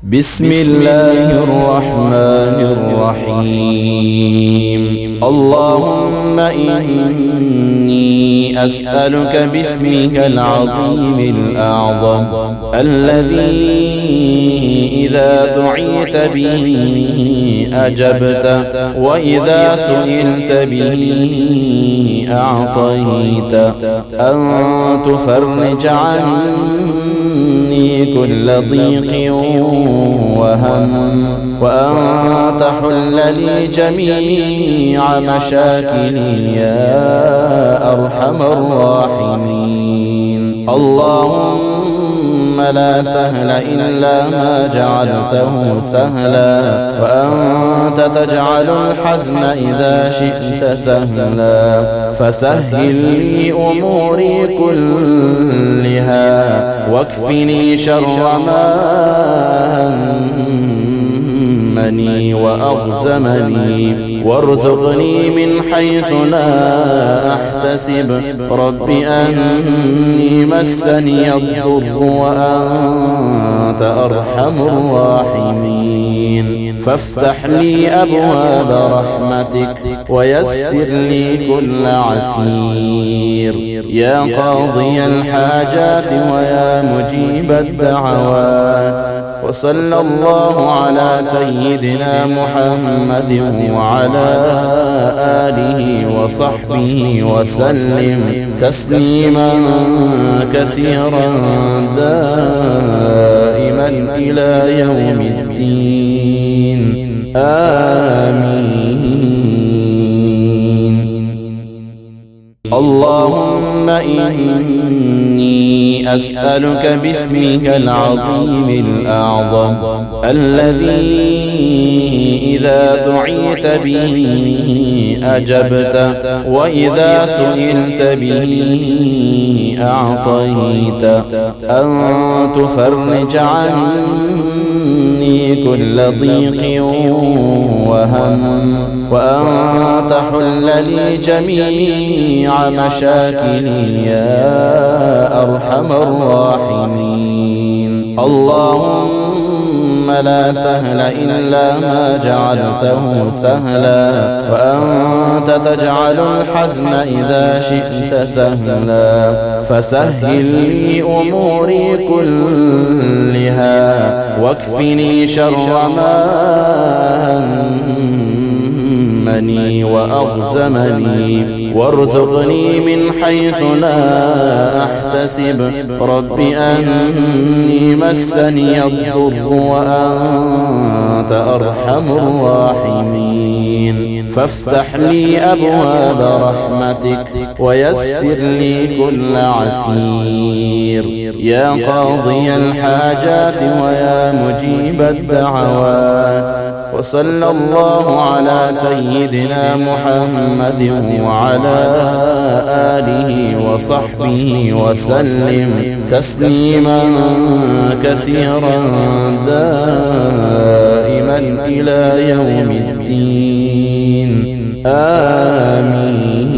بسم الله الرحمن الرحيم. اللهم إني أسألك باسمك العظيم الأعظم الذي إذا دعيت به أجبت، وإذا سئلت به أعطيت، أن تفرج عني كل ضيق وهم، وأن تحل لي جميع مشاكلي يا أرحم الراحمين. اللهم لا سهل إلا ما جعلته سهلا، وأنت تجعل الحزن إذا شئت سهلا، فسهل لي أموري كلها، واكفني شر ما همني وأغزمني، وارزقني من حيث لا أحتسب. رب أني مسني الضر وأنت أرحم الراحمين، فافتح لي أبواب رحمتك ويسر لي كل عسير، يا قاضي الحاجات ويا مجيب الدعوات. وصلى الله على سيدنا محمد وعلى آله وصحبه وسلم تسليما كثيرا دائما إلى يوم الدين. آمين. اللهم إني أسألك باسمك العظيم الأعظم الذي إذا دعيت به أجبت، وإذا سئلت به أعطيت، أن تفرج عني كل ضيق وهم، وأن تحل لي جميع مشاكلي يا أرحم الراحمين. اللهم لا سهل إلا ما جعلته سهلا، وأنت تجعل الحزن إذا شئت سهلا، فسهل لي أموري كلها، واكفني شر ما همني وأغزمني، وارزقني من حيث لا أحتسب. رب أني مسني الضر وأنت أرحم الراحمين، فافتح لي أبواب رحمتك ويسر لي كل عسير، يا قاضي الحاجات ويا مجيب الدعوات. وصلى الله على سيدنا محمد وعلى آله وصحبه وسلم تسليما كثيرا دائما إلى يوم الدين. آمين.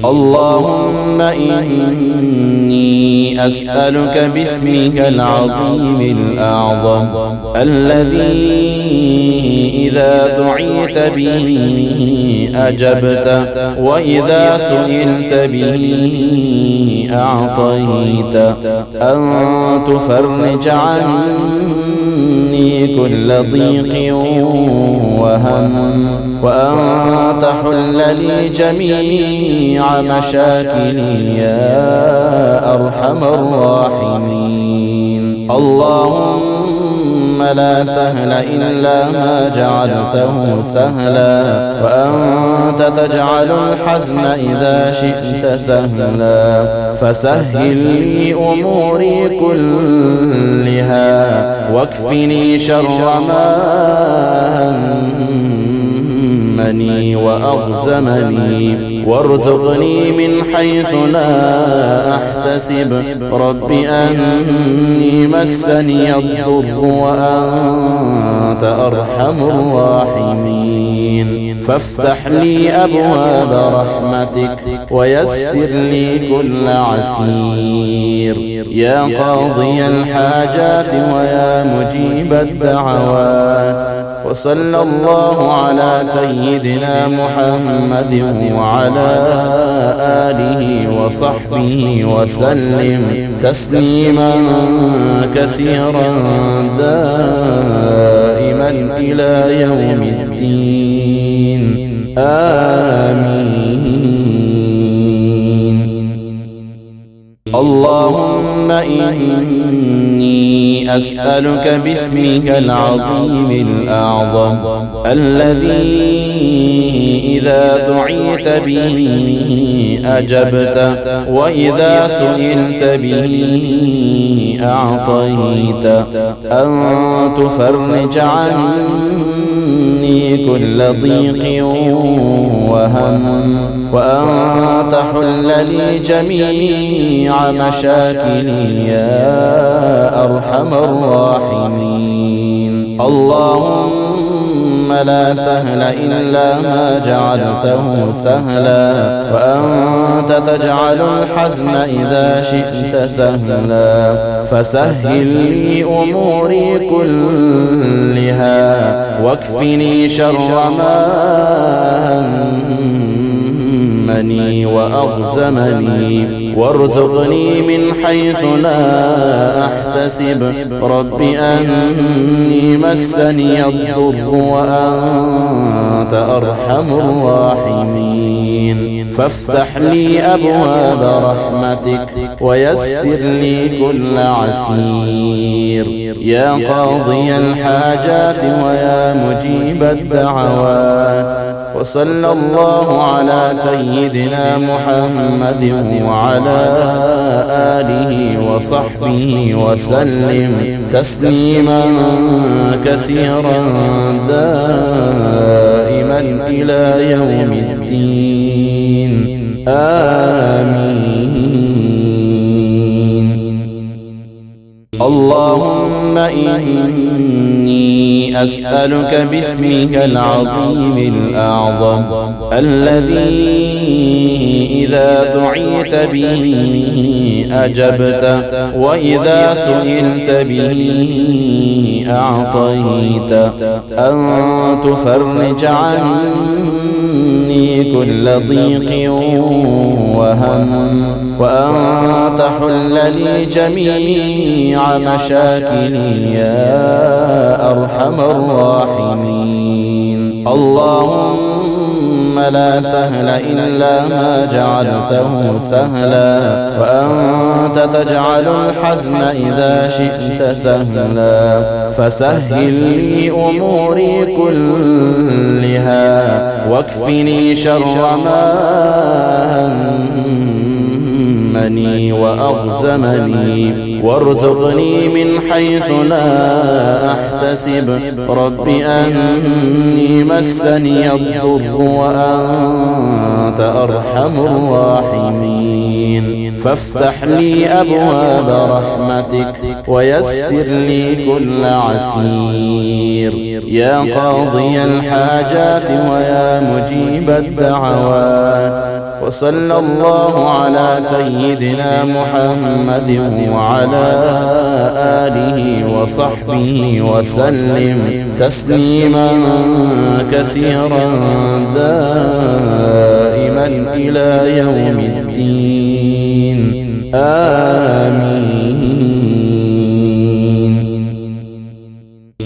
اللهم إني أسألك باسمك العظيم الأعظم الذي إذا دعيت به أجبت، وإذا سئلت به أعطيت، أن تفرج عني كل ضيق وهم، وأن تحل لي جميع مشاكلي يا أرحم الراحمين. اللهم لا سهل إلا ما جعلته سهلا، وأنت تجعل الحزن إذا شئت سهلا، فسهل لي أموري كلها، واكفني شر ما همني وأغزمني، وارزقني من حيث لا أحتسب. رب أني مسني الضر وأنت أرحم الراحمين، فافتح لي أبواب رحمتك ويسر لي كل عسير. يا قاضي الحاجات ويا مجيب الدعوات، وصلى الله على سيدنا محمد وعلى آله وصحبه وسلم تسليما كثيرا دائما إلى يوم الدين. آمين. اللهم إني أسألك باسمك العظيم الأعظم الذي إذا دعيت به أجبت، وإذا سئلت به أعطيت، أن تفرج عني كل ضيق وهم، وأن تحل لي جميع مشاكلي يا أرحم الراحمين. اللهم لا سهل إلا ما جعلته سهلا، وأنت تجعل الحزن إذا شئت سهلا، فسهل لي أموري كلها واكفني شر ما همني وأغزمني، وارزقني من حيث لا أحتسب. رب أني مسني الضر وأنت أرحم الراحمين، فافتح لي أبواب رحمتك ويسر لي كل عسير. يا قاضي الحاجات ويا مجيب الدعوات، وصلى الله على سيدنا محمد وعلى آله وصحبه وسلم تسليما كثيرا دائما إلى يوم الدين. آمين. اللهم إني أسألك باسمك العظيم الأعظم الذي إذا دعيت به أجبت، وإذا سئلت به أعطيت، أن تفرج عني كل ضيق وهم، وأن تحل لي جميع مشاكلي يا أرحم الراحمين. اللهم لا سهل إلا ما جعلته سهلا، وأنت تجعل الحزن إذا شئت سهلا، فسهل لي أموري كلها واكفني شر ما همني وأغزمني، وارزقني من حيث لا أحتسب. رب أني مسني الضر وأنت أرحم الراحمين، فافتح لي أبواب رحمتك ويسر لي كل عسير. يا قاضي الحاجات ويا مجيب الدعوات، وصلى الله على سيدنا محمد وعلى آله وصحبه وسلم تسليما كثيرا دائما إلى يوم الدين. آمين.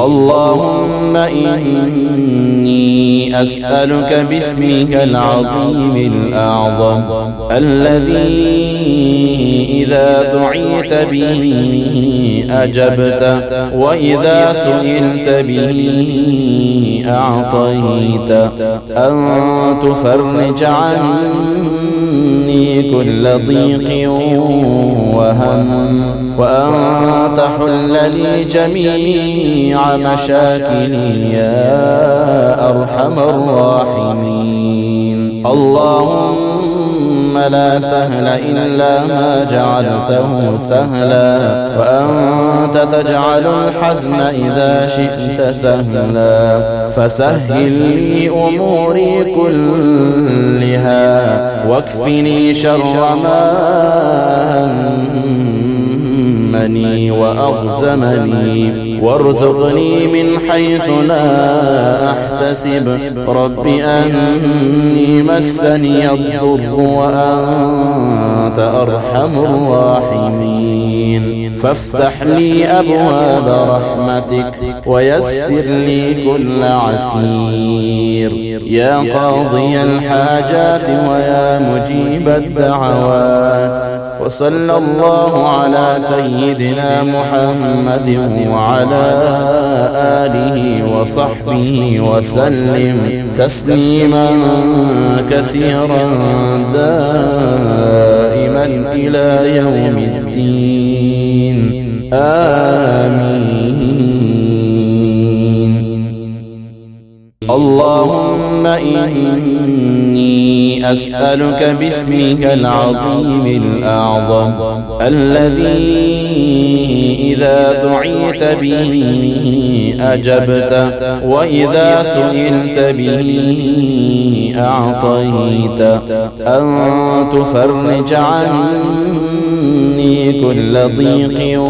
اللهم إني أسألك باسمك العظيم الأعظم الذي إذا دعيت به أجبت، وإذا سئلت به أعطيت، أن تفرج عني كل ضيق وهم، وأن تحل لي جميع مشاكلي يا أرحم الراحمين. اللهم لا سهل إلا ما جعلته سهلا، وأنت وأنت تجعل الحزن إذا شئت سهلا فسهل لي أموري كلها واكفني شر ما همني وأغزمني وارزقني من حيث لا أحتسب رب أني مسني الضر وأنت أرحم الراحمين فافتح لي أبواب رحمتك ويسر لي كل عسير يا قاضي الحاجات ويا مجيب الدعوات وصلى الله على سيدنا محمد وعلى آله وصحبه وسلم تسليما كثيرا دائما إلى يوم الدين آمين. اللهم إني أسألك باسمك العظيم الأعظم الذي إذا دعيت به أجبت وإذا سئلت به أعطيت أن تفرج عني كل ضيق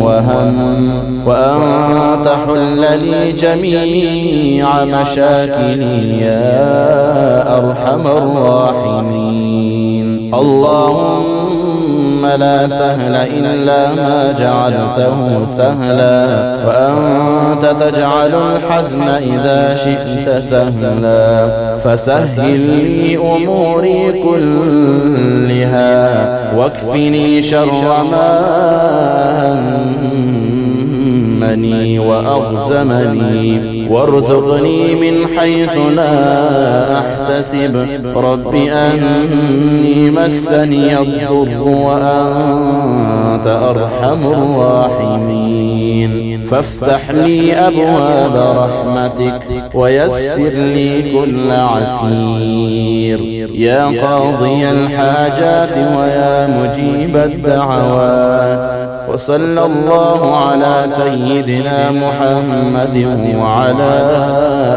وهم وأن تحل لي جميع مشاكلي يا أرحم الراحمين. اللهم لا سهل إلا ما جعلته سهلا وأنت تجعل الحزن إذا شئت سهلا فسهل لي أموري كلها واكفني شر ما همني وأغزمني وارزقني من حيث لا أحتسب رب أني مسني الضر وأنت أرحم الراحمين فافتح لي أبواب رحمتك ويسر لي كل عسير يا قاضي الحاجات ويا مجيب الدعوات وصلى الله على سيدنا محمد وعلى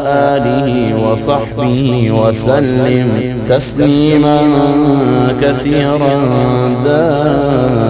آله وصحبه وسلم تسليما كثيرا دائما